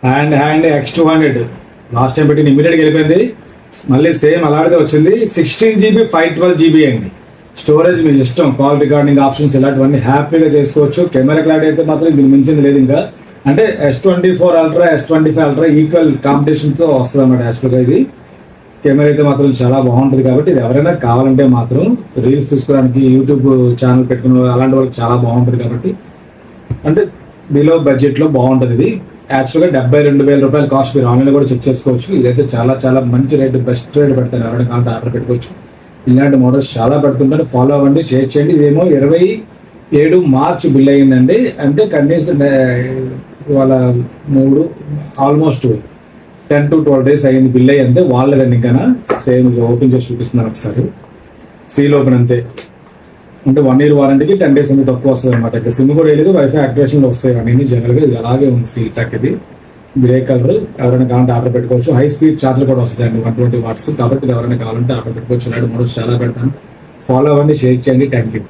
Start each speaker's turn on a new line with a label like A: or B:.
A: Hand X200 last time పెట్టి ఇమీడియట్గా వెళ్ళిపోయింది. మళ్ళీ సేమ్ అలాగే వచ్చింది. 16GB 512GB అండి. స్టోరేజ్ మీ ఇష్టం, కాల్ రికార్డింగ్ ఆప్షన్స్ ఇలాంటివన్నీ హ్యాపీగా చేసుకోవచ్చు. కెమెరా క్లారిటీ అయితే మాత్రం దీనికి మించింది లేదు. ఇంకా అంటే S24 Ultra S25 Ultra equal competition తో వస్తుంది అన్నమాట. యాక్చువల్గా ఇది కెమెరా అయితే మాత్రం చాలా బాగుంటుంది. కాబట్టి ఇది ఎవరైనా కావాలంటే మాత్రం రీల్స్ తీసుకోవడానికి, యూట్యూబ్ ఛానల్ పెట్టుకునే అలాంటి వాళ్ళకి చాలా బాగుంటుంది. కాబట్టి అంటే బిలో బడ్జెట్ లో బాగుంటుంది ఇది. యాక్చువల్గా 72,000 రూపాయలు కాస్ట్. మీరు ఆన్లైన్ కూడా చెక్ చేసుకోవచ్చు. ఇదైతే చాలా చాలా మంచి రేట్, బెస్ట్ రేట్ పెడతాను. ఎవరైనా కావాలంటే ఆర్డర్ పెట్టుకోవచ్చు. ఇలాంటి మోడల్స్ చాలా పెడుతుంటారు. ఫాలో అవ్వండి, షేర్ చేయండి. ఇదేమో 27 మార్చ్ బిల్ అయ్యిందండి. అంటే కనీసం వాళ్ళ ఆల్మోస్ట్ 10 to 12 days అయ్యింది బిల్ అయ్యింది. వాళ్ళదండి ఇంకా సేమ్ ఓపెన్ చేసి చూపిస్తున్నాను ఒకసారి. సీల్ ఓపెన్ అంతే. అంటే 1 year వారంటీకి 10 days అనేది తక్కువ వస్తుంది అనమాట. సిమ్ కూడా లేదు, వైఫై యాక్టివేషన్ లో వస్తాయి కానీ జనరల్ గా ఇది అలాగే ఉంది. సీల్ ప్యాక్ ఇది గ్రే కలర్. ఎవరైనా కావాలంటే ఆర్డర్ పెట్టుకోవచ్చు. హై స్పీడ్ ఛార్జర్ కూడా వస్తుందండి 120 watts. కాబట్టి ఎవరైనా కావాలంటే ఆర్డర్ పెట్టుకోవచ్చు. ఇలాంటి మోడల్స్ చాలా పెడతాను. ఫాలో అవ్వండి, షేర్ చేయండి. Thank you.